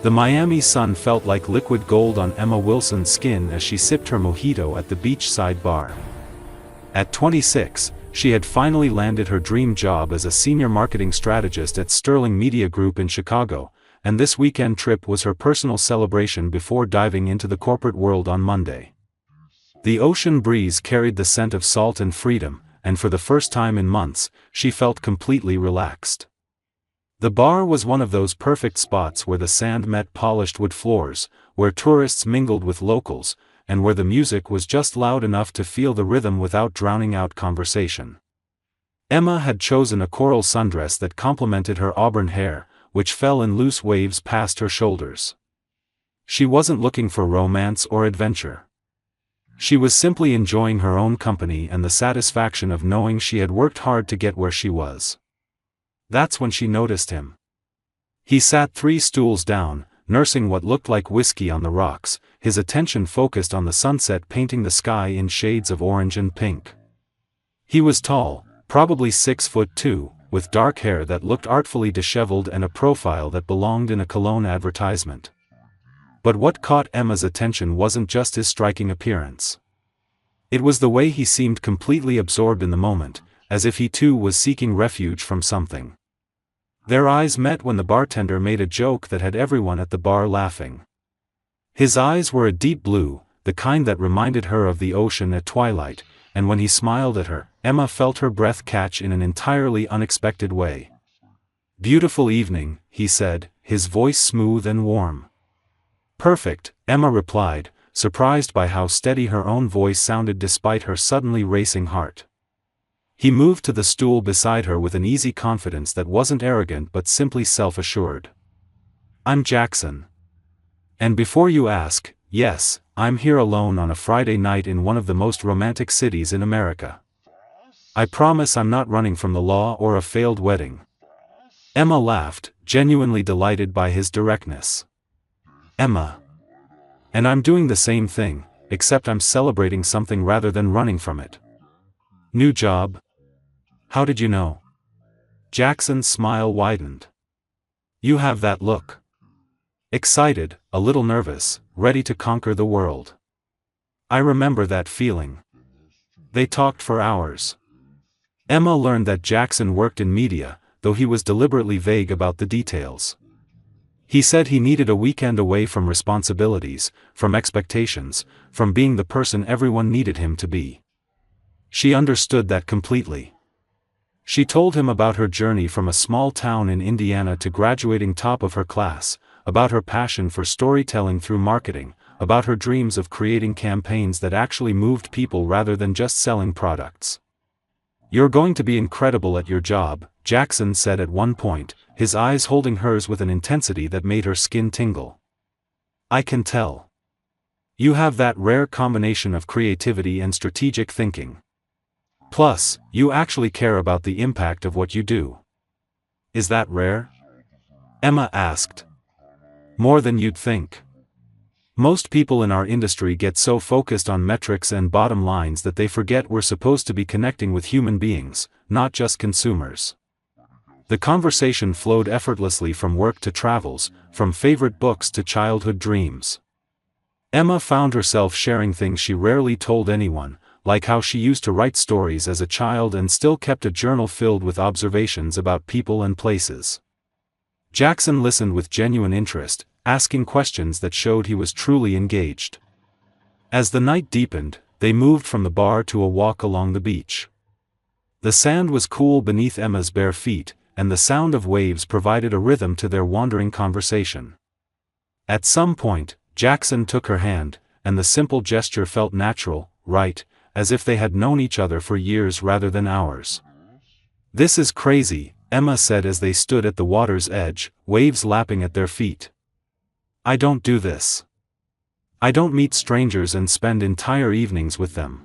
The Miami sun felt like liquid gold on Emma Wilson's skin as she sipped her mojito at the beachside bar. At 26, she had finally landed her dream job as a senior marketing strategist at Sterling Media Group in Chicago, and this weekend trip was her personal celebration before diving into the corporate world on Monday. The ocean breeze carried the scent of salt and freedom, and for the first time in months, she felt completely relaxed. The bar was one of those perfect spots where the sand met polished wood floors, where tourists mingled with locals, and where the music was just loud enough to feel the rhythm without drowning out conversation. Emma had chosen a coral sundress that complemented her auburn hair, which fell in loose waves past her shoulders. She wasn't looking for romance or adventure. She was simply enjoying her own company and the satisfaction of knowing she had worked hard to get where she was. That's when she noticed him. He sat 3 stools down, nursing what looked like whiskey on the rocks, his attention focused on the sunset painting the sky in shades of orange and pink. He was tall, probably 6'2", with dark hair that looked artfully disheveled and a profile that belonged in a cologne advertisement. But what caught Emma's attention wasn't just his striking appearance. It was the way he seemed completely absorbed in the moment, as if he too was seeking refuge from something. Their eyes met when the bartender made a joke that had everyone at the bar laughing. His eyes were a deep blue, the kind that reminded her of the ocean at twilight, and when he smiled at her, Emma felt her breath catch in an entirely unexpected way. "Beautiful evening," he said, his voice smooth and warm. "Perfect," Emma replied, surprised by how steady her own voice sounded despite her suddenly racing heart. He moved to the stool beside her with an easy confidence that wasn't arrogant but simply self-assured. "I'm Jackson. And before you ask, yes, I'm here alone on a Friday night in one of the most romantic cities in America. I promise I'm not running from the law or a failed wedding." Emma laughed, genuinely delighted by his directness. "Emma. And I'm doing the same thing, except I'm celebrating something rather than running from it. New job? How did you know?" Jackson's smile widened. "You have that look. Excited, a little nervous, ready to conquer the world." "I remember that feeling." They talked for hours. Emma learned that Jackson worked in media, though he was deliberately vague about the details. He said he needed a weekend away from responsibilities, from expectations, from being the person everyone needed him to be. She understood that completely. She told him about her journey from a small town in Indiana to graduating top of her class, about her passion for storytelling through marketing, about her dreams of creating campaigns that actually moved people rather than just selling products. "You're going to be incredible at your job," Jackson said at one point, his eyes holding hers with an intensity that made her skin tingle. "I can tell. You have that rare combination of creativity and strategic thinking. Plus, you actually care about the impact of what you do." "Is that rare?" Emma asked. "More than you'd think. Most people in our industry get so focused on metrics and bottom lines that they forget we're supposed to be connecting with human beings, not just consumers." The conversation flowed effortlessly from work to travels, from favorite books to childhood dreams. Emma found herself sharing things she rarely told anyone, like how she used to write stories as a child and still kept a journal filled with observations about people and places. Jackson listened with genuine interest, asking questions that showed he was truly engaged. As the night deepened, they moved from the bar to a walk along the beach. The sand was cool beneath Emma's bare feet, and the sound of waves provided a rhythm to their wandering conversation. At some point, Jackson took her hand, and the simple gesture felt natural, right, as if they had known each other for years rather than hours. "This is crazy," Emma said as they stood at the water's edge, waves lapping at their feet. "I don't do this. I don't meet strangers and spend entire evenings with them."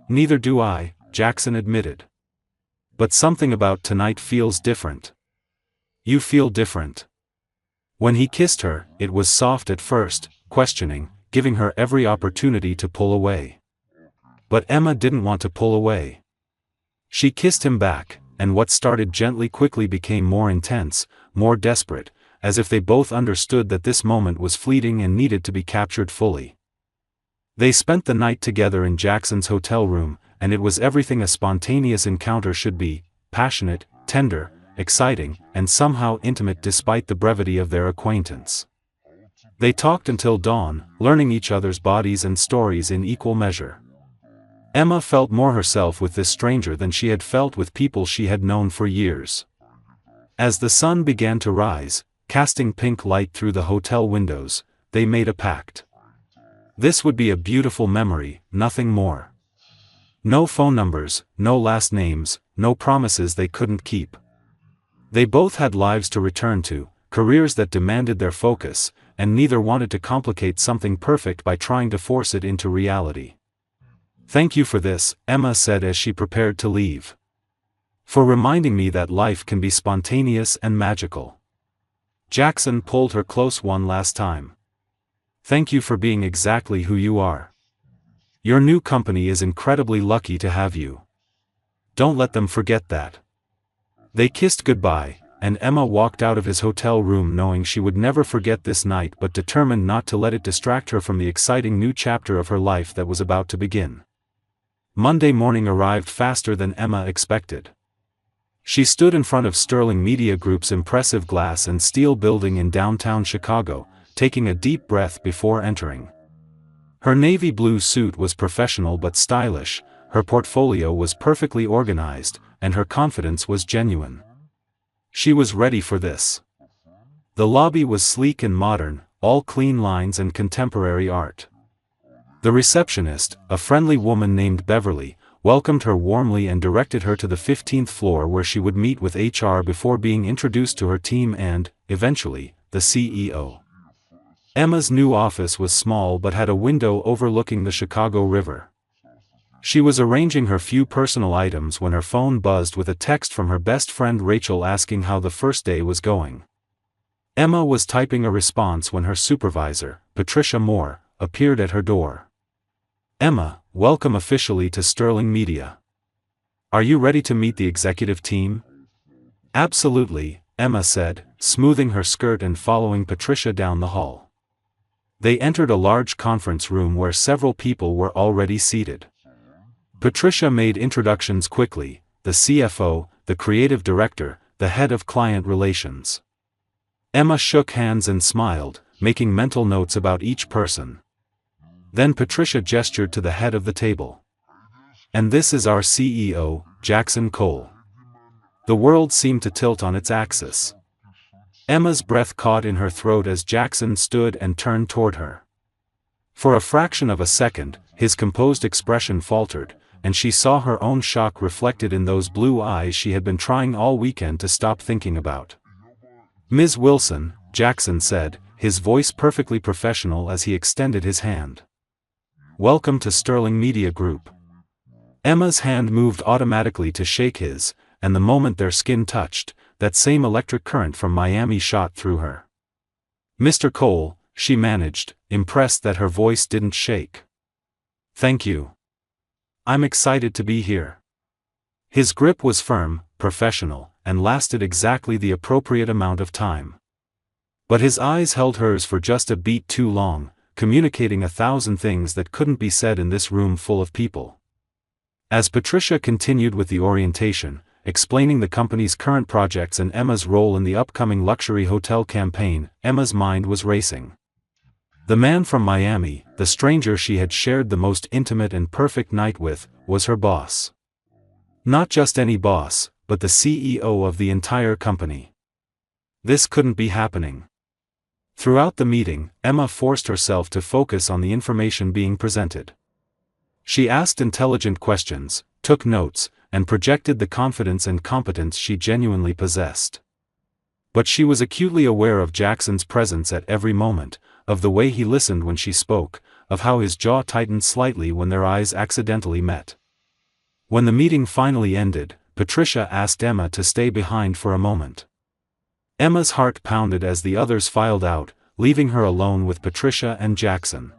"Neither do I," Jackson admitted. "But something about tonight feels different." "You feel different." When he kissed her, it was soft at first, questioning, giving her every opportunity to pull away. But Emma didn't want to pull away. She kissed him back, and what started gently quickly became more intense, more desperate, as if they both understood that this moment was fleeting and needed to be captured fully. They spent the night together in Jackson's hotel room, and it was everything a spontaneous encounter should be: passionate, tender, exciting, and somehow intimate despite the brevity of their acquaintance. They talked until dawn, learning each other's bodies and stories in equal measure. Emma felt more herself with this stranger than she had felt with people she had known for years. As the sun began to rise, casting pink light through the hotel windows, they made a pact. This would be a beautiful memory, nothing more. No phone numbers, no last names, no promises they couldn't keep. They both had lives to return to, careers that demanded their focus, and neither wanted to complicate something perfect by trying to force it into reality. "Thank you for this," Emma said as she prepared to leave. "For reminding me that life can be spontaneous and magical." Jackson pulled her close one last time. "Thank you for being exactly who you are. Your new company is incredibly lucky to have you. Don't let them forget that." They kissed goodbye, and Emma walked out of his hotel room knowing she would never forget this night but determined not to let it distract her from the exciting new chapter of her life that was about to begin. Monday morning arrived faster than Emma expected. She stood in front of Sterling Media Group's impressive glass and steel building in downtown Chicago, taking a deep breath before entering. Her navy blue suit was professional but stylish, her portfolio was perfectly organized, and her confidence was genuine. She was ready for this. The lobby was sleek and modern, all clean lines and contemporary art. The receptionist, a friendly woman named Beverly, welcomed her warmly and directed her to the 15th floor where she would meet with HR before being introduced to her team and, eventually, the CEO. Emma's new office was small but had a window overlooking the Chicago River. She was arranging her few personal items when her phone buzzed with a text from her best friend Rachel asking how the first day was going. Emma was typing a response when her supervisor, Patricia Moore, appeared at her door. "Emma, welcome officially to Sterling Media. Are you ready to meet the executive team?" "Absolutely," Emma said, smoothing her skirt and following Patricia down the hall. They entered a large conference room where several people were already seated. Patricia made introductions quickly: the CFO, the creative director, the head of client relations. Emma shook hands and smiled, making mental notes about each person. Then Patricia gestured to the head of the table. "And this is our CEO, Jackson Cole." The world seemed to tilt on its axis. Emma's breath caught in her throat as Jackson stood and turned toward her. For a fraction of a second, his composed expression faltered, and she saw her own shock reflected in those blue eyes she had been trying all weekend to stop thinking about. "Ms. Wilson," Jackson said, his voice perfectly professional as he extended his hand. "Welcome to Sterling Media Group." Emma's hand moved automatically to shake his, and the moment their skin touched, that same electric current from Miami shot through her. "Mr. Cole," she managed, impressed that her voice didn't shake. "Thank you. I'm excited to be here." His grip was firm, professional, and lasted exactly the appropriate amount of time. But his eyes held hers for just a beat too long, communicating 1,000 things that couldn't be said in this room full of people. As Patricia continued with the orientation, explaining the company's current projects and Emma's role in the upcoming luxury hotel campaign, Emma's mind was racing. The man from Miami, the stranger she had shared the most intimate and perfect night with, was her boss. Not just any boss, but the CEO of the entire company. This couldn't be happening. Throughout the meeting, Emma forced herself to focus on the information being presented. She asked intelligent questions, took notes, and projected the confidence and competence she genuinely possessed. But she was acutely aware of Jackson's presence at every moment, of the way he listened when she spoke, of how his jaw tightened slightly when their eyes accidentally met. When the meeting finally ended, Patricia asked Emma to stay behind for a moment. Emma's heart pounded as the others filed out, leaving her alone with Patricia and Jackson.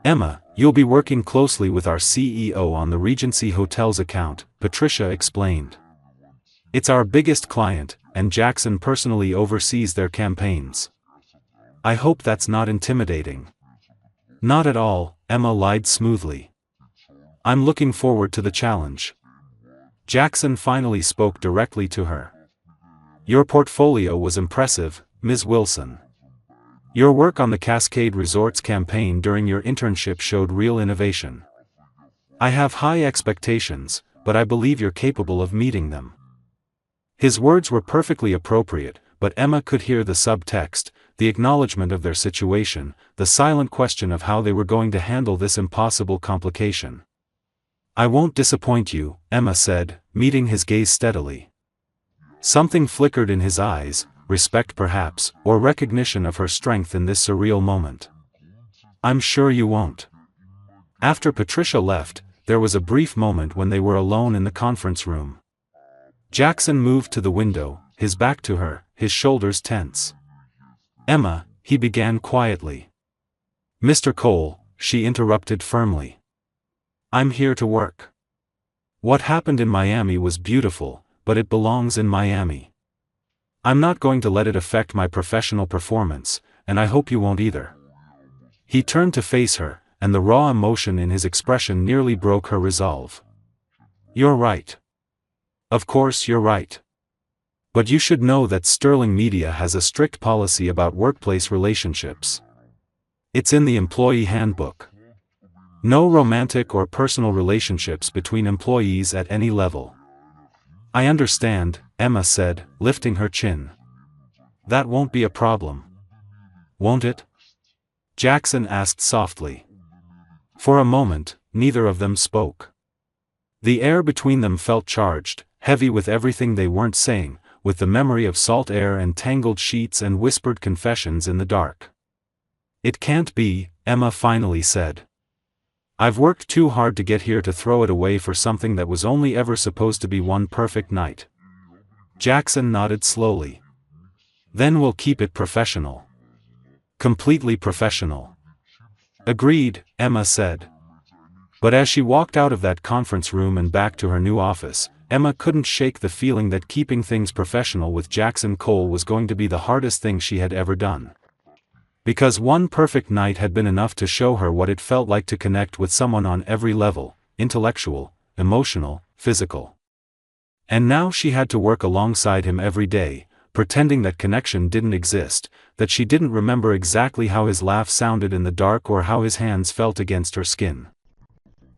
"Emma, you'll be working closely with our CEO on the Regency Hotels account," Patricia explained. "It's our biggest client, and Jackson personally oversees their campaigns. I hope that's not intimidating. Not at all, Emma lied smoothly. I'm looking forward to the challenge. Jackson finally spoke directly to her. Your portfolio was impressive, Ms. Wilson. Your work on the Cascade Resorts campaign during your internship showed real innovation. I have high expectations, but I believe you're capable of meeting them. His words were perfectly appropriate, but Emma could hear the subtext, the acknowledgement of their situation, the silent question of how they were going to handle this impossible complication. I won't disappoint you, Emma said, meeting his gaze steadily. Something flickered in his eyes, respect perhaps, or recognition of her strength in this surreal moment. I'm sure you won't. After Patricia left, there was a brief moment when they were alone in the conference room. Jackson moved to the window, his back to her, his shoulders tense. Emma, he began quietly. Mr. Cole, she interrupted firmly. I'm here to work. What happened in Miami was beautiful, but it belongs in Miami. I'm not going to let it affect my professional performance, and I hope you won't either. He turned to face her, and the raw emotion in his expression nearly broke her resolve. You're right. Of course you're right. But you should know that Sterling Media has a strict policy about workplace relationships. It's in the employee handbook. No romantic or personal relationships between employees at any level. I understand, Emma said, lifting her chin. That won't be a problem. Won't it? Jackson asked softly. For a moment, neither of them spoke. The air between them felt charged, heavy with everything they weren't saying, with the memory of salt air and tangled sheets and whispered confessions in the dark. It can't be, Emma finally said. I've worked too hard to get here to throw it away for something that was only ever supposed to be one perfect night. Jackson nodded slowly. Then we'll keep it professional. Completely professional. Agreed, Emma said. But as she walked out of that conference room and back to her new office, Emma couldn't shake the feeling that keeping things professional with Jackson Cole was going to be the hardest thing she had ever done. Because one perfect night had been enough to show her what it felt like to connect with someone on every level, intellectual, emotional, physical. And now she had to work alongside him every day, pretending that connection didn't exist, that she didn't remember exactly how his laugh sounded in the dark or how his hands felt against her skin.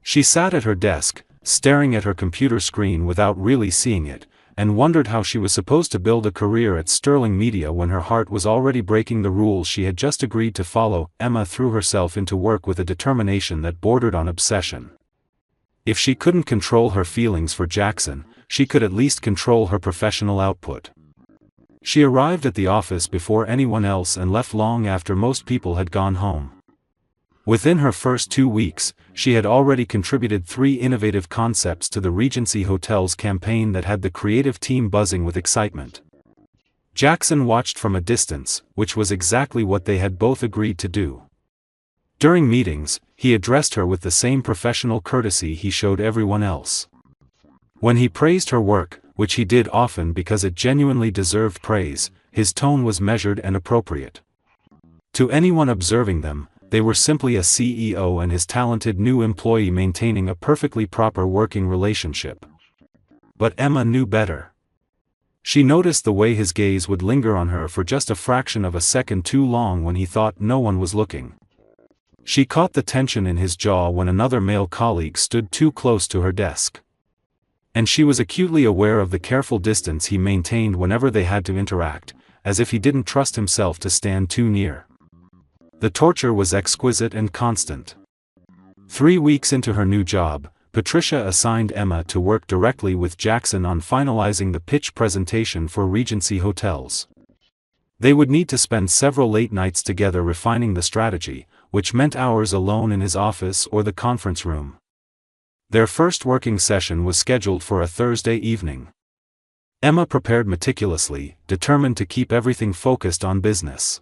She sat at her desk, staring at her computer screen without really seeing it, and wondered how she was supposed to build a career at Sterling Media when her heart was already breaking the rules she had just agreed to follow. Emma threw herself into work with a determination that bordered on obsession. If she couldn't control her feelings for Jackson, she could at least control her professional output. She arrived at the office before anyone else and left long after most people had gone home. Within her first 2 weeks, she had already contributed 3 innovative concepts to the Regency Hotel's campaign that had the creative team buzzing with excitement. Jackson watched from a distance, which was exactly what they had both agreed to do. During meetings, he addressed her with the same professional courtesy he showed everyone else. When he praised her work, which he did often because it genuinely deserved praise, his tone was measured and appropriate. To anyone observing them, they were simply a CEO and his talented new employee maintaining a perfectly proper working relationship. But Emma knew better. She noticed the way his gaze would linger on her for just a fraction of a second too long when he thought no one was looking. She caught the tension in his jaw when another male colleague stood too close to her desk. And she was acutely aware of the careful distance he maintained whenever they had to interact, as if he didn't trust himself to stand too near. The torture was exquisite and constant. 3 weeks into her new job, Patricia assigned Emma to work directly with Jackson on finalizing the pitch presentation for Regency Hotels. They would need to spend several late nights together refining the strategy, which meant hours alone in his office or the conference room. Their first working session was scheduled for a Thursday evening. Emma prepared meticulously, determined to keep everything focused on business.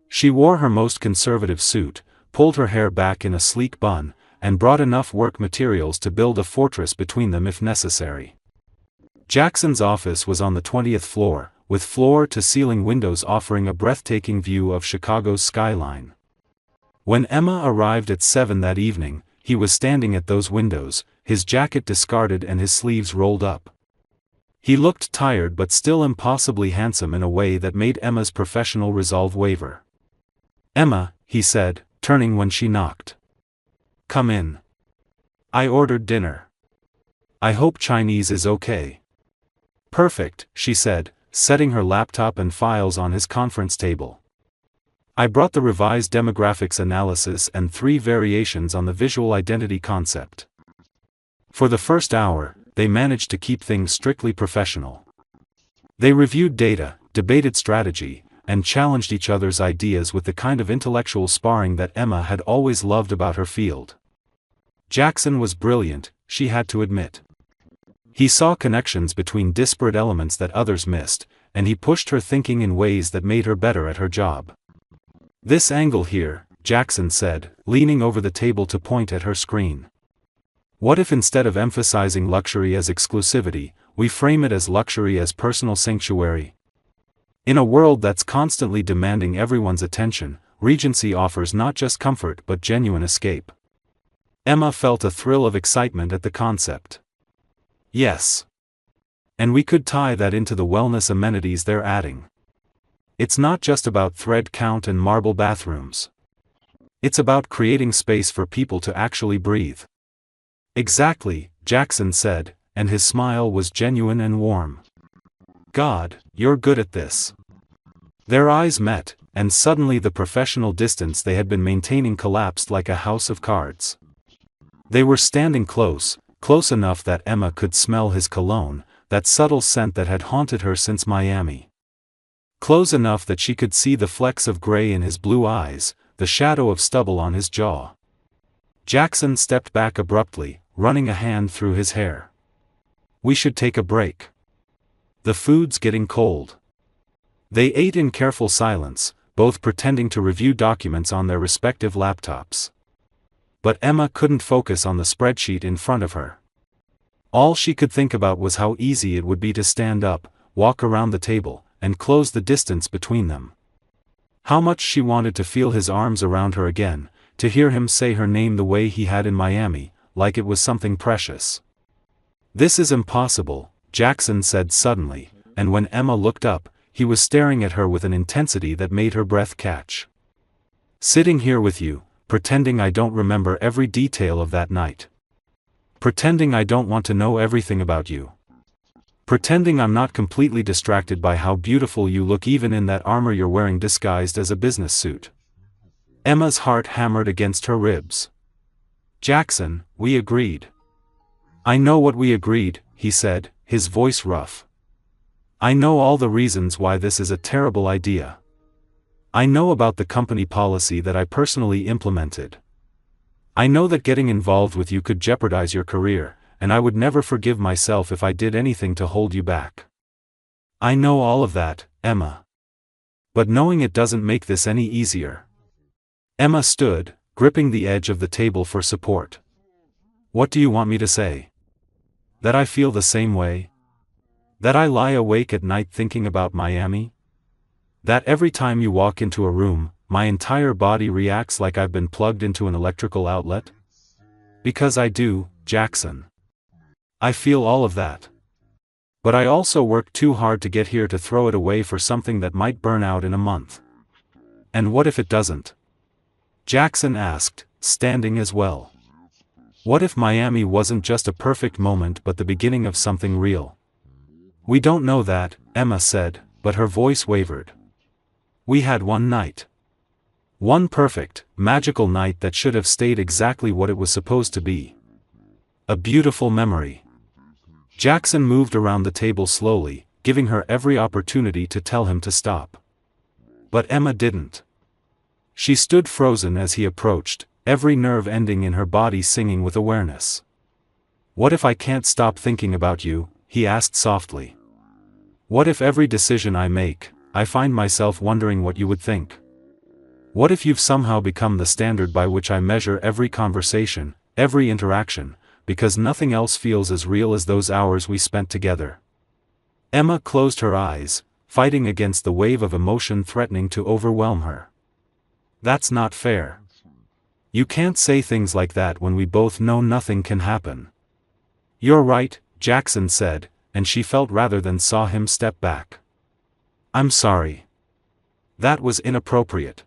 She wore her most conservative suit, pulled her hair back in a sleek bun, and brought enough work materials to build a fortress between them if necessary. Jackson's office was on the 20th floor, with floor-to-ceiling windows offering a breathtaking view of Chicago's skyline. When Emma arrived at 7 that evening, he was standing at those windows, his jacket discarded and his sleeves rolled up. He looked tired but still impossibly handsome in a way that made Emma's professional resolve waver. "Emma," he said, turning when she knocked. "Come in. I ordered dinner. I hope Chinese is okay." "Perfect," she said, setting her laptop and files on his conference table. "I brought the revised demographics analysis and 3 variations on the visual identity concept." For the first hour, they managed to keep things strictly professional. They reviewed data, debated strategy, and challenged each other's ideas with the kind of intellectual sparring that Emma had always loved about her field. Jackson was brilliant, she had to admit. He saw connections between disparate elements that others missed, and he pushed her thinking in ways that made her better at her job. "This angle here," Jackson said, leaning over the table to point at her screen. "What if instead of emphasizing luxury as exclusivity, we frame it as luxury as personal sanctuary? In a world that's constantly demanding everyone's attention, Regency offers not just comfort but genuine escape." Emma felt a thrill of excitement at the concept. "Yes. And we could tie that into the wellness amenities they're adding. It's not just about thread count and marble bathrooms. It's about creating space for people to actually breathe." "Exactly," Jackson said, and his smile was genuine and warm. "God, you're good at this." Their eyes met, and suddenly the professional distance they had been maintaining collapsed like a house of cards. They were standing close enough that Emma could smell his cologne, that subtle scent that had haunted her since Miami. Close enough that she could see the flecks of gray in his blue eyes, the shadow of stubble on his jaw. Jackson stepped back abruptly, running a hand through his hair. "We should take a break. The food's getting cold." They ate in careful silence, both pretending to review documents on their respective laptops. But Emma couldn't focus on the spreadsheet in front of her. All she could think about was how easy it would be to stand up, walk around the table, and close the distance between them. How much she wanted to feel his arms around her again, to hear him say her name the way he had in Miami, like it was something precious. "This is impossible," Jackson said suddenly, and when Emma looked up, he was staring at her with an intensity that made her breath catch. "Sitting here with you, pretending I don't remember every detail of that night. Pretending I don't want to know everything about you. Pretending I'm not completely distracted by how beautiful you look even in that armor you're wearing disguised as a business suit." Emma's heart hammered against her ribs. "Jackson, we agreed." "I know what we agreed," he said, his voice rough. "I know all the reasons why this is a terrible idea. I know about the company policy that I personally implemented. I know that getting involved with you could jeopardize your career, and I would never forgive myself if I did anything to hold you back. I know all of that, Emma. But knowing it doesn't make this any easier." Emma stood, gripping the edge of the table for support. "What do you want me to say? That I feel the same way? That I lie awake at night thinking about Miami? That every time you walk into a room, my entire body reacts like I've been plugged into an electrical outlet? Because I do, Jackson. I feel all of that. But I also worked too hard to get here to throw it away for something that might burn out in a month. And what if it doesn't?" Jackson asked, standing as well. "What if Miami wasn't just a perfect moment but the beginning of something real?" "We don't know that," Emma said, but her voice wavered. "We had one night. One perfect, magical night that should have stayed exactly what it was supposed to be. A beautiful memory." Jackson moved around the table slowly, giving her every opportunity to tell him to stop. But Emma didn't. She stood frozen as he approached, every nerve ending in her body singing with awareness. "What if I can't stop thinking about you?" he asked softly. "What if every decision I make, I find myself wondering what you would think? What if you've somehow become the standard by which I measure every conversation, every interaction, because nothing else feels as real as those hours we spent together?" Emma closed her eyes, fighting against the wave of emotion threatening to overwhelm her. That's not fair. You can't say things like that when we both know nothing can happen. You're right, Jackson said, and she felt rather than saw him step back. I'm sorry. That was inappropriate.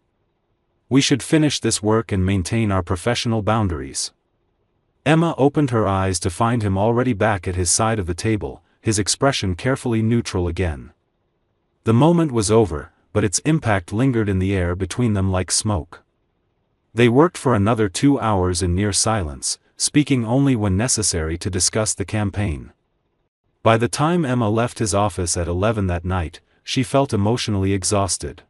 We should finish this work and maintain our professional boundaries. Emma opened her eyes to find him already back at his side of the table, his expression carefully neutral again. The moment was over, but its impact lingered in the air between them like smoke. They worked for another 2 hours in near silence, speaking only when necessary to discuss the campaign. By the time Emma left his office at 11 that night, she felt emotionally exhausted.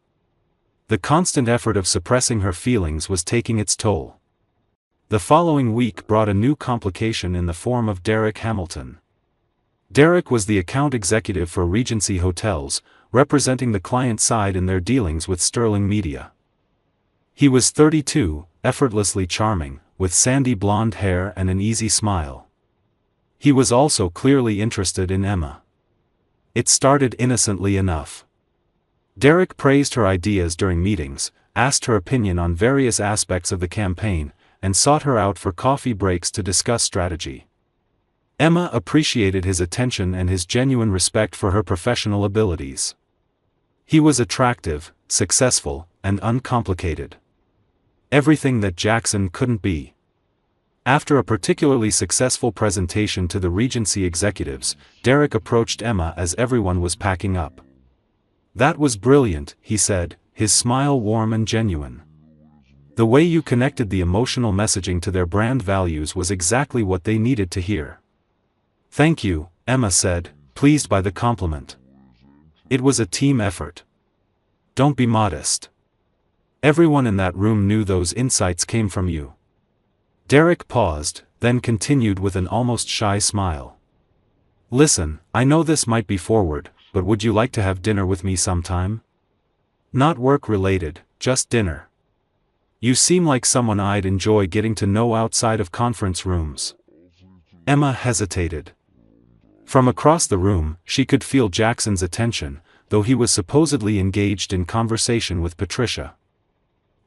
The constant effort of suppressing her feelings was taking its toll. The following week brought a new complication in the form of Derek Hamilton. Derek was the account executive for Regency Hotels, representing the client side in their dealings with Sterling Media. He was 32, effortlessly charming, with sandy blonde hair and an easy smile. He was also clearly interested in Emma. It started innocently enough. Derek praised her ideas during meetings, asked her opinion on various aspects of the campaign, and sought her out for coffee breaks to discuss strategy. Emma appreciated his attention and his genuine respect for her professional abilities. He was attractive, successful, and uncomplicated. Everything that Jackson couldn't be. After a particularly successful presentation to the Regency executives, Derek approached Emma as everyone was packing up. That was brilliant, he said, his smile warm and genuine. The way you connected the emotional messaging to their brand values was exactly what they needed to hear. Thank you, Emma said, pleased by the compliment. It was a team effort. Don't be modest. Everyone in that room knew those insights came from you. Derek paused, then continued with an almost shy smile. Listen, I know this might be forward, but would you like to have dinner with me sometime? Not work-related, just dinner. You seem like someone I'd enjoy getting to know outside of conference rooms. Emma hesitated. From across the room, she could feel Jackson's attention, though he was supposedly engaged in conversation with Patricia.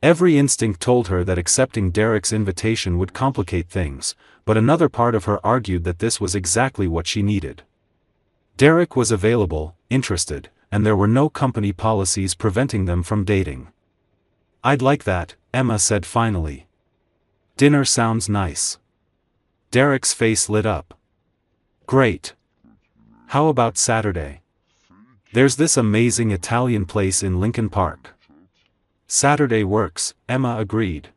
Every instinct told her that accepting Derek's invitation would complicate things, but another part of her argued that this was exactly what she needed. Derek was available, interested, and there were no company policies preventing them from dating. I'd like that, Emma said finally. Dinner sounds nice. Derek's face lit up. Great. How about Saturday? There's this amazing Italian place in Lincoln Park. Saturday works, Emma agreed.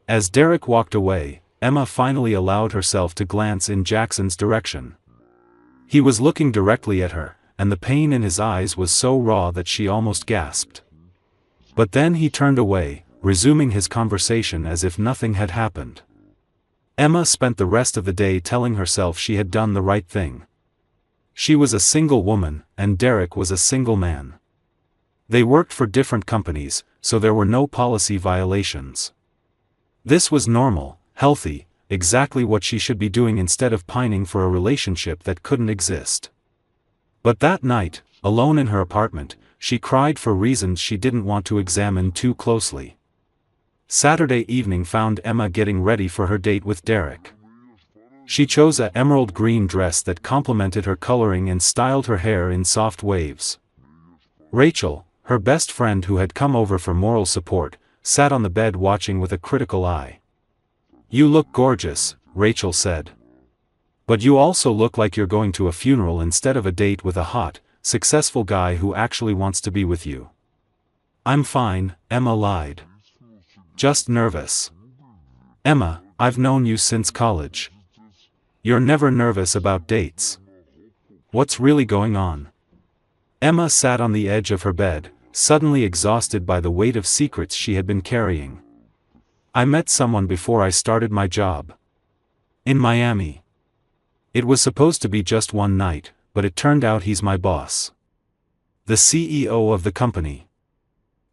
As Derek walked away, Emma finally allowed herself to glance in Jackson's direction. He was looking directly at her, and the pain in his eyes was so raw that she almost gasped. But then he turned away, resuming his conversation as if nothing had happened. Emma spent the rest of the day telling herself she had done the right thing. She was a single woman, and Derek was a single man. They worked for different companies, so there were no policy violations. This was normal, healthy, exactly what she should be doing instead of pining for a relationship that couldn't exist. But that night, alone in her apartment, she cried for reasons she didn't want to examine too closely. Saturday evening found Emma getting ready for her date with Derek. She chose an emerald green dress that complemented her coloring and styled her hair in soft waves. Rachel, her best friend who had come over for moral support, sat on the bed watching with a critical eye. "You look gorgeous," Rachel said. "But you also look like you're going to a funeral instead of a date with a hot, successful guy who actually wants to be with you." "I'm fine," Emma lied. "Just nervous." "Emma, I've known you since college. You're never nervous about dates. What's really going on?" Emma sat on the edge of her bed, suddenly exhausted by the weight of secrets she had been carrying. "I met someone before I started my job. In Miami. It was supposed to be just one night, but it turned out he's my boss. The CEO of the company.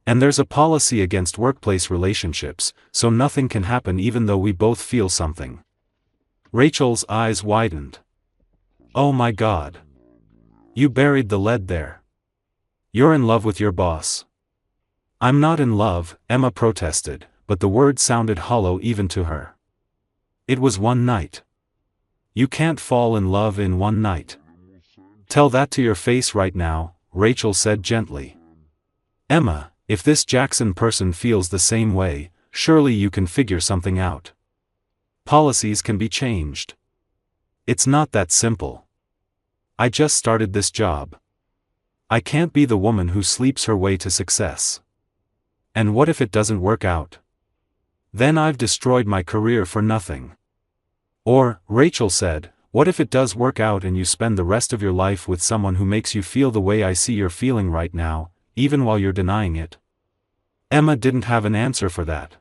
And there's a policy against workplace relationships, so nothing can happen even though we both feel something." Rachel's eyes widened. "Oh my God. You buried the lead there. You're in love with your boss. I'm not in love, Emma protested, but the words sounded hollow even to her. It was one night. You can't fall in love in one night. Tell that to your face right now, Rachel said gently. Emma, if this Jackson person feels the same way, surely you can figure something out. Policies can be changed. It's not that simple. I just started this job. I can't be the woman who sleeps her way to success. And what if it doesn't work out? Then I've destroyed my career for nothing. Or, Rachel said, what if it does work out and you spend the rest of your life with someone who makes you feel the way I see you're feeling right now, even while you're denying it? Emma didn't have an answer for that.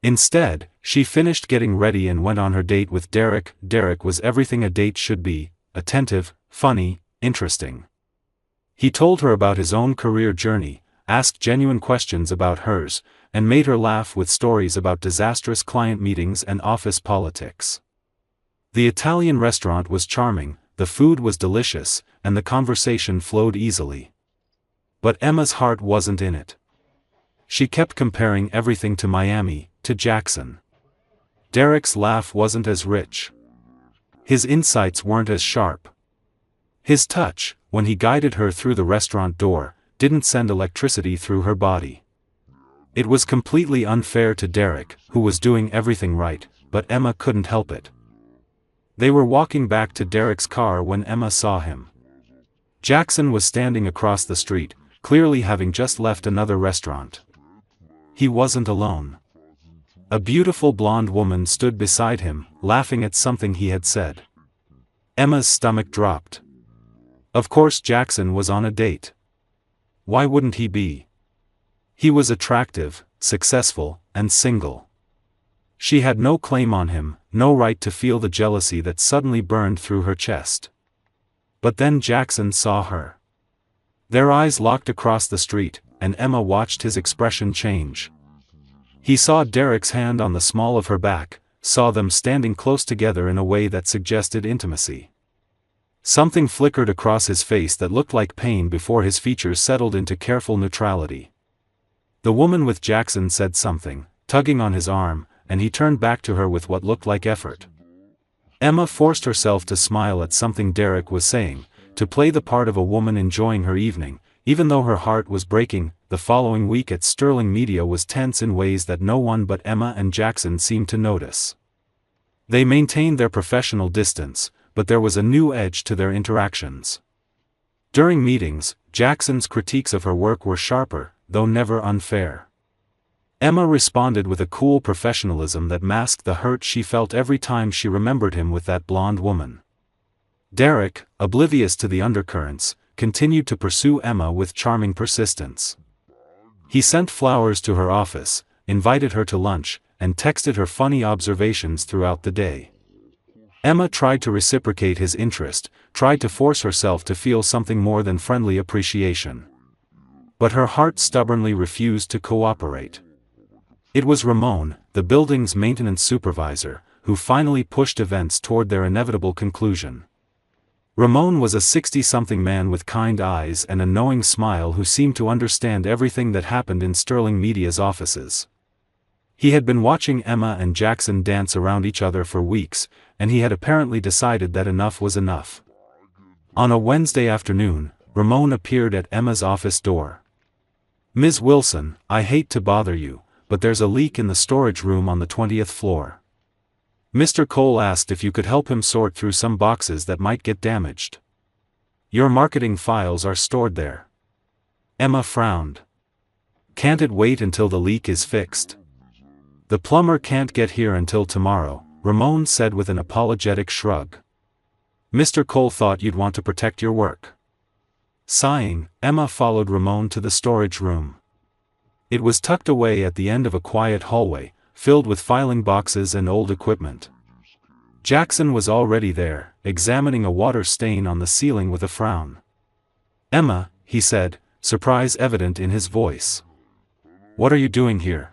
Instead, she finished getting ready and went on her date with Derek. Derek was everything a date should be: attentive, funny, interesting. He told her about his own career journey, asked genuine questions about hers, and made her laugh with stories about disastrous client meetings and office politics. The Italian restaurant was charming, the food was delicious, and the conversation flowed easily. But Emma's heart wasn't in it. She kept comparing everything to Miami, to Jackson. Derek's laugh wasn't as rich. His insights weren't as sharp. His touch, when he guided her through the restaurant door, didn't send electricity through her body. It was completely unfair to Derek, who was doing everything right, but Emma couldn't help it. They were walking back to Derek's car when Emma saw him. Jackson was standing across the street, clearly having just left another restaurant. He wasn't alone. A beautiful blonde woman stood beside him, laughing at something he had said. Emma's stomach dropped. Of course Jackson was on a date. Why wouldn't he be? He was attractive, successful, and single. She had no claim on him, no right to feel the jealousy that suddenly burned through her chest. But then Jackson saw her. Their eyes locked across the street, and Emma watched his expression change. He saw Derek's hand on the small of her back, saw them standing close together in a way that suggested intimacy. Something flickered across his face that looked like pain before his features settled into careful neutrality. The woman with Jackson said something, tugging on his arm, and he turned back to her with what looked like effort. Emma forced herself to smile at something Derek was saying, to play the part of a woman enjoying her evening, even though her heart was breaking. The following week at Sterling Media was tense in ways that no one but Emma and Jackson seemed to notice. They maintained their professional distance, but there was a new edge to their interactions. During meetings, Jackson's critiques of her work were sharper, though never unfair. Emma responded with a cool professionalism that masked the hurt she felt every time she remembered him with that blonde woman. Derek, oblivious to the undercurrents, continued to pursue Emma with charming persistence. He sent flowers to her office, invited her to lunch, and texted her funny observations throughout the day. Emma tried to reciprocate his interest, tried to force herself to feel something more than friendly appreciation. But her heart stubbornly refused to cooperate. It was Ramon, the building's maintenance supervisor, who finally pushed events toward their inevitable conclusion. Ramon was a 60-something man with kind eyes and a knowing smile who seemed to understand everything that happened in Sterling Media's offices. He had been watching Emma and Jackson dance around each other for weeks, and he had apparently decided that enough was enough. On a Wednesday afternoon, Ramon appeared at Emma's office door. "Ms. Wilson, I hate to bother you, but there's a leak in the storage room on the 20th floor. Mr. Cole asked if you could help him sort through some boxes that might get damaged. Your marketing files are stored there." Emma frowned. "Can't it wait until the leak is fixed?" "The plumber can't get here until tomorrow," Ramon said with an apologetic shrug. "Mr. Cole thought you'd want to protect your work." Sighing, Emma followed Ramon to the storage room. It was tucked away at the end of a quiet hallway, filled with filing boxes and old equipment. Jackson was already there, examining a water stain on the ceiling with a frown. "Emma," he said, surprise evident in his voice. "What are you doing here?"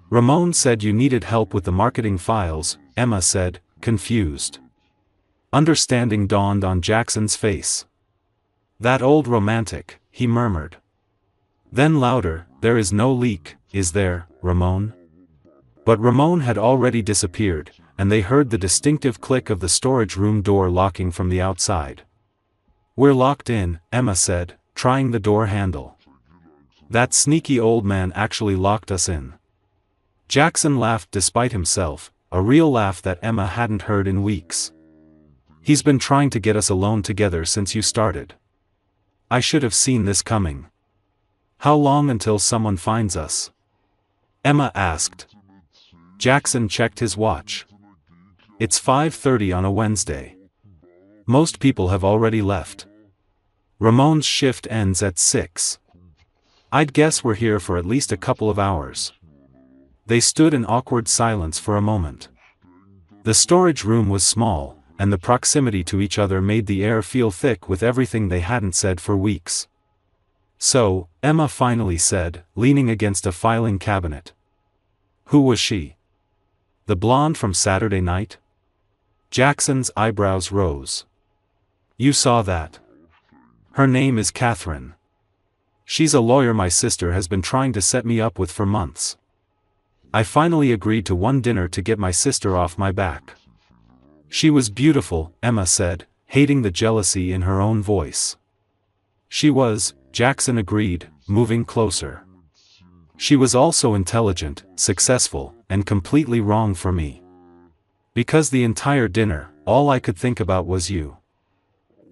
"Ramon said you needed help with the marketing files," Emma said, confused. Understanding dawned on Jackson's face. That old romantic, he murmured. Then louder, there is no leak, is there, Ramon? But Ramon had already disappeared, and they heard the distinctive click of the storage room door locking from the outside. We're locked in, Emma said, trying the door handle. That sneaky old man actually locked us in. Jackson laughed despite himself, a real laugh that Emma hadn't heard in weeks. He's been trying to get us alone together since you started. I should have seen this coming. How long until someone finds us? Emma asked. Jackson checked his watch. It's 5:30 on a Wednesday. Most people have already left. Ramon's shift ends at 6. I'd guess we're here for at least a couple of hours. They stood in awkward silence for a moment. The storage room was small, and the proximity to each other made the air feel thick with everything they hadn't said for weeks. So, Emma finally said, leaning against a filing cabinet. Who was she? The blonde from Saturday night? Jackson's eyebrows rose. You saw that. Her name is Catherine. She's a lawyer my sister has been trying to set me up with for months. I finally agreed to one dinner to get my sister off my back. She was beautiful, Emma said, hating the jealousy in her own voice. She was, Jackson agreed, moving closer. She was also intelligent, successful, and completely wrong for me. Because the entire dinner, all I could think about was you.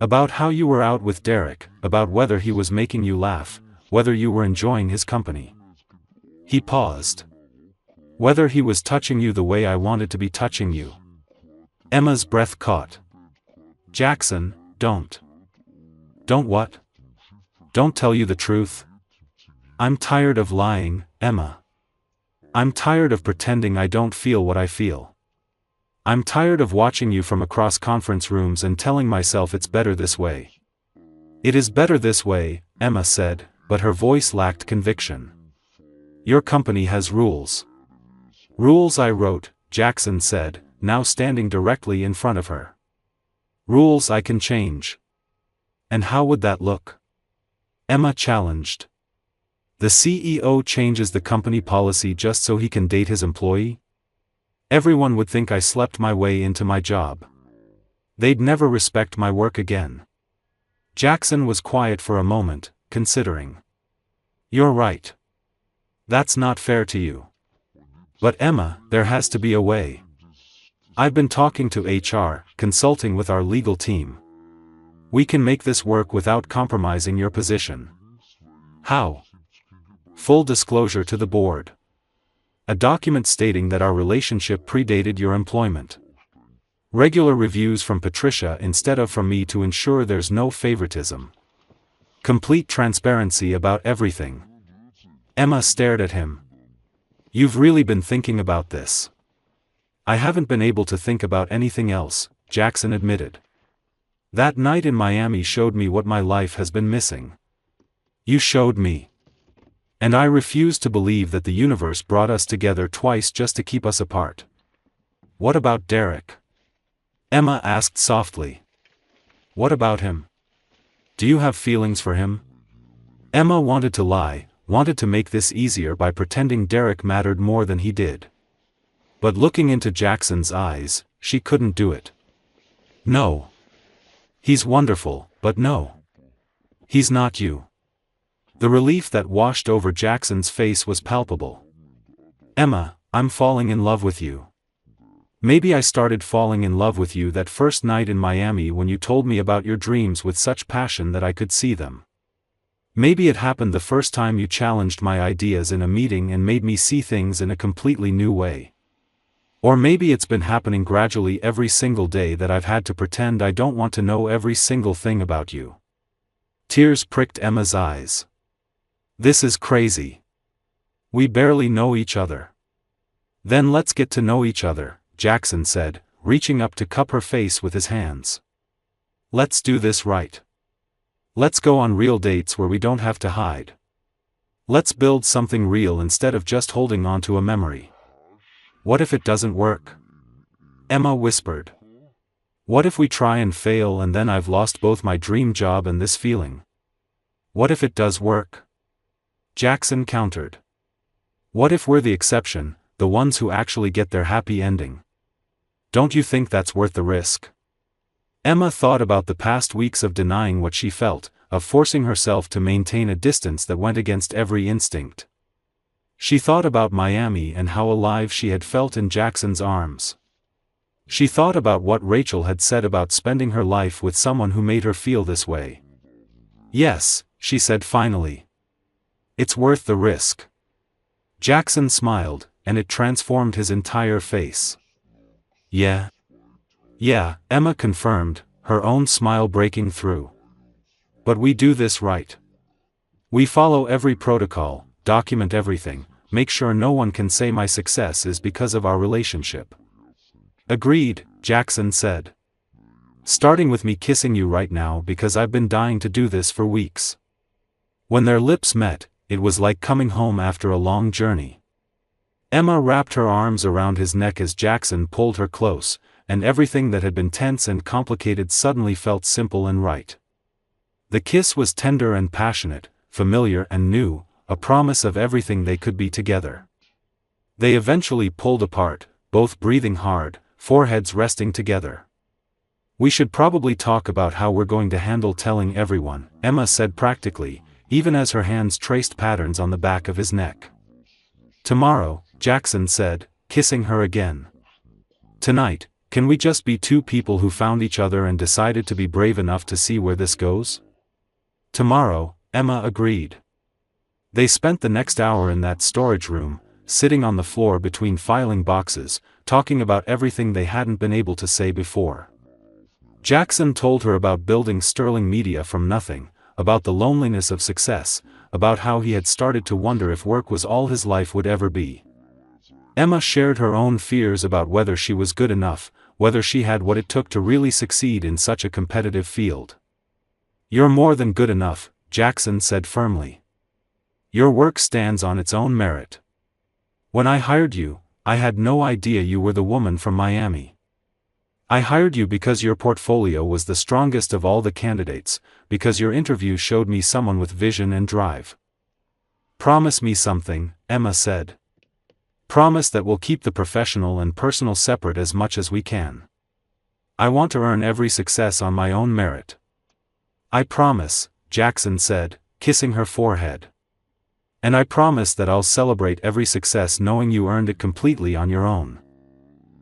About how you were out with Derek, about whether he was making you laugh, whether you were enjoying his company. He paused. Whether he was touching you the way I wanted to be touching you. Emma's breath caught. Jackson, don't. Don't what? Don't tell you the truth. I'm tired of lying, Emma. I'm tired of pretending I don't feel what I feel. I'm tired of watching you from across conference rooms and telling myself it's better this way. It is better this way, Emma said, but her voice lacked conviction. Your company has rules. Rules I wrote, Jackson said, now standing directly in front of her. Rules I can change. And how would that look? Emma challenged. The CEO changes the company policy just so he can date his employee? Everyone would think I slept my way into my job. They'd never respect my work again. Jackson was quiet for a moment, considering. You're right. That's not fair to you. But Emma, there has to be a way. I've been talking to HR, consulting with our legal team. We can make this work without compromising your position. How? Full disclosure to the board. A document stating that our relationship predated your employment. Regular reviews from Patricia instead of from me to ensure there's no favoritism. Complete transparency about everything. Emma stared at him. You've really been thinking about this. I haven't been able to think about anything else, Jackson admitted. That night in Miami showed me what my life has been missing. You showed me. And I refuse to believe that the universe brought us together twice just to keep us apart. What about Derek? Emma asked softly. What about him? Do you have feelings for him? Emma wanted to lie, wanted to make this easier by pretending Derek mattered more than he did. But looking into Jackson's eyes, she couldn't do it. No. He's wonderful, but no. He's not you. The relief that washed over Jackson's face was palpable. Emma, I'm falling in love with you. Maybe I started falling in love with you that first night in Miami when you told me about your dreams with such passion that I could see them. Maybe it happened the first time you challenged my ideas in a meeting and made me see things in a completely new way. Or maybe it's been happening gradually every single day that I've had to pretend I don't want to know every single thing about you. Tears pricked Emma's eyes. This is crazy. We barely know each other. Then let's get to know each other, Jackson said, reaching up to cup her face with his hands. Let's do this right. Let's go on real dates where we don't have to hide. Let's build something real instead of just holding on to a memory. What if it doesn't work? Emma whispered. What if we try and fail and then I've lost both my dream job and this feeling? What if it does work? Jackson countered. What if we're the exception, the ones who actually get their happy ending? Don't you think that's worth the risk? Emma thought about the past weeks of denying what she felt, of forcing herself to maintain a distance that went against every instinct. She thought about Miami and how alive she had felt in Jackson's arms. She thought about what Rachel had said about spending her life with someone who made her feel this way. Yes, she said finally. It's worth the risk. Jackson smiled, and it transformed his entire face. Yeah. Yeah, Emma confirmed, her own smile breaking through. But we do this right. We follow every protocol, document everything, make sure no one can say my success is because of our relationship. Agreed, Jackson said. Starting with me kissing you right now because I've been dying to do this for weeks. When their lips met, it was like coming home after a long journey. Emma wrapped her arms around his neck as Jackson pulled her close, and everything that had been tense and complicated suddenly felt simple and right. The kiss was tender and passionate, familiar and new, a promise of everything they could be together. They eventually pulled apart, both breathing hard, foreheads resting together. We should probably talk about how we're going to handle telling everyone, Emma said practically, even as her hands traced patterns on the back of his neck. Tomorrow, Jackson said, kissing her again. Tonight, can we just be two people who found each other and decided to be brave enough to see where this goes? Tomorrow, Emma agreed. They spent the next hour in that storage room, sitting on the floor between filing boxes, talking about everything they hadn't been able to say before. Jackson told her about building Sterling Media from nothing, about the loneliness of success, about how he had started to wonder if work was all his life would ever be. Emma shared her own fears about whether she was good enough, whether she had what it took to really succeed in such a competitive field. You're more than good enough, Jackson said firmly. Your work stands on its own merit. When I hired you, I had no idea you were the woman from Miami. I hired you because your portfolio was the strongest of all the candidates, because your interview showed me someone with vision and drive. Promise me something, Emma said. Promise that we'll keep the professional and personal separate as much as we can. I want to earn every success on my own merit. I promise, Jackson said, kissing her forehead. And I promise that I'll celebrate every success knowing you earned it completely on your own.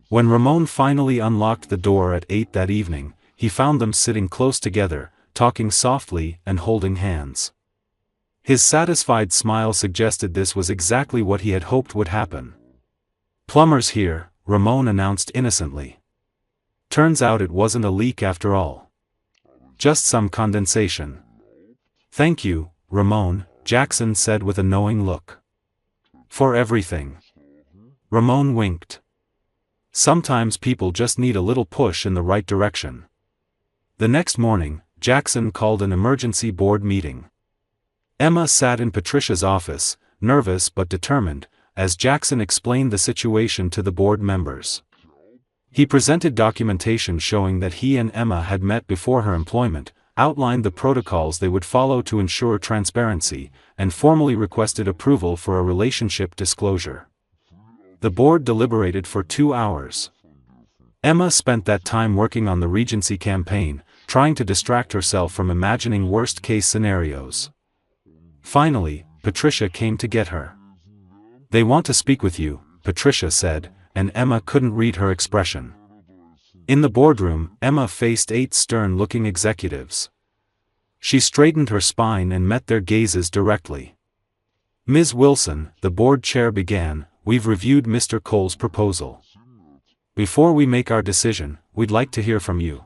When Ramon finally unlocked the door at 8 that evening, he found them sitting close together, talking softly and holding hands. His satisfied smile suggested this was exactly what he had hoped would happen. Plumber's here, Ramon announced innocently. Turns out it wasn't a leak after all. Just some condensation. Thank you, Ramon, Jackson said with a knowing look. For everything. Ramon winked. Sometimes people just need a little push in the right direction. The next morning, Jackson called an emergency board meeting. Emma sat in Patricia's office, nervous but determined, as Jackson explained the situation to the board members. He presented documentation showing that he and Emma had met before her employment, outlined the protocols they would follow to ensure transparency, and formally requested approval for a relationship disclosure. The board deliberated for 2 hours. Emma spent that time working on the Regency campaign, trying to distract herself from imagining worst-case scenarios. Finally, Patricia came to get her. They want to speak with you, Patricia said, and Emma couldn't read her expression. In the boardroom, Emma faced 8 stern-looking executives. She straightened her spine and met their gazes directly. Ms. Wilson, the board chair began, we've reviewed Mr. Cole's proposal. Before we make our decision, we'd like to hear from you.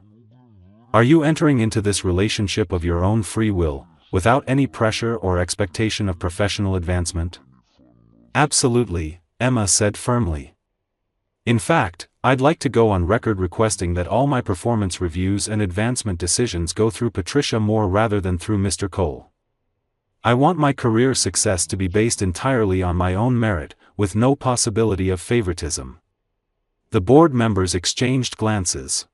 Are you entering into this relationship of your own free will, without any pressure or expectation of professional advancement? Absolutely, Emma said firmly. In fact, I'd like to go on record requesting that all my performance reviews and advancement decisions go through Patricia Moore rather than through Mr. Cole. I want my career success to be based entirely on my own merit, with no possibility of favoritism. The board members exchanged glances.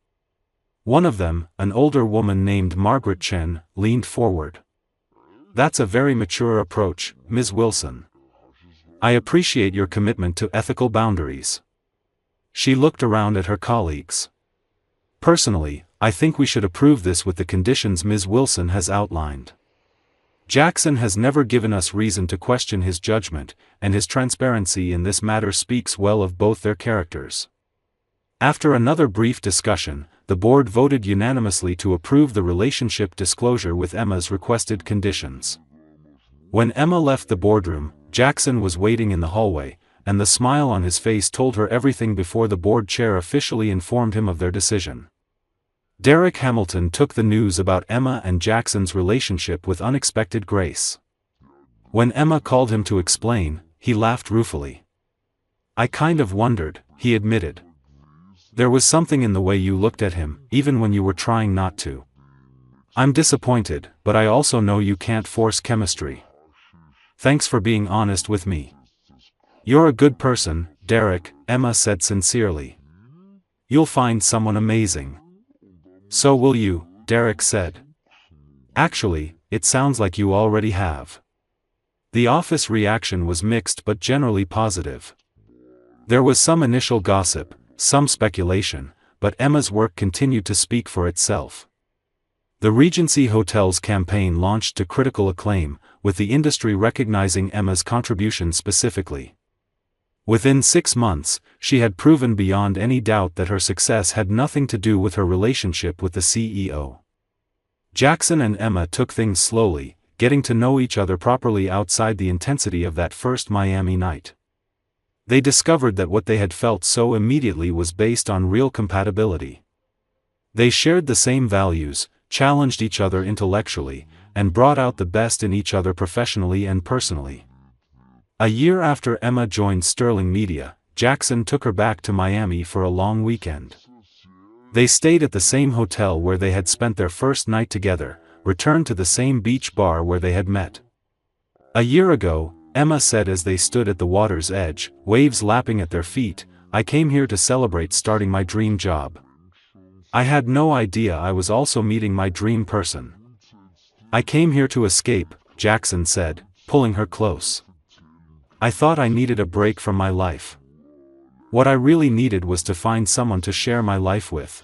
One of them, an older woman named Margaret Chen, leaned forward. That's a very mature approach, Ms. Wilson. I appreciate your commitment to ethical boundaries. She looked around at her colleagues. Personally, I think we should approve this with the conditions Ms. Wilson has outlined. Jackson has never given us reason to question his judgment, and his transparency in this matter speaks well of both their characters. After another brief discussion, the board voted unanimously to approve the relationship disclosure with Emma's requested conditions. When Emma left the boardroom, Jackson was waiting in the hallway, and the smile on his face told her everything before the board chair officially informed him of their decision. Derek Hamilton took the news about Emma and Jackson's relationship with unexpected grace. When Emma called him to explain, he laughed ruefully. "I kind of wondered," he admitted. "There was something in the way you looked at him, even when you were trying not to. I'm disappointed, but I also know you can't force chemistry. Thanks for being honest with me." "You're a good person, Derek," Emma said sincerely. "You'll find someone amazing." "So will you," Derek said. "Actually, it sounds like you already have." The office reaction was mixed but generally positive. There was some initial gossip, some speculation, but Emma's work continued to speak for itself. The Regency Hotel's campaign launched to critical acclaim, with the industry recognizing Emma's contribution specifically. Within 6 months, she had proven beyond any doubt that her success had nothing to do with her relationship with the CEO. Jackson and Emma took things slowly, getting to know each other properly outside the intensity of that first Miami night. They discovered that what they had felt so immediately was based on real compatibility. They shared the same values, challenged each other intellectually, and brought out the best in each other professionally and personally. A year after Emma joined Sterling Media, Jackson took her back to Miami for a long weekend. They stayed at the same hotel where they had spent their first night together, returned to the same beach bar where they had met. A year ago, Emma said as they stood at the water's edge, waves lapping at their feet, "I came here to celebrate starting my dream job. I had no idea I was also meeting my dream person." "I came here to escape," Jackson said, pulling her close. "I thought I needed a break from my life. What I really needed was to find someone to share my life with."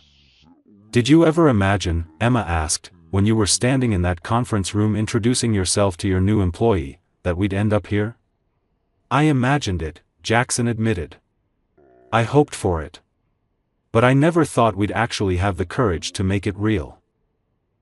"Did you ever imagine," Emma asked, "when you were standing in that conference room introducing yourself to your new employee, that we'd end up here?" "I imagined it," Jackson admitted. "I hoped for it. But I never thought we'd actually have the courage to make it real."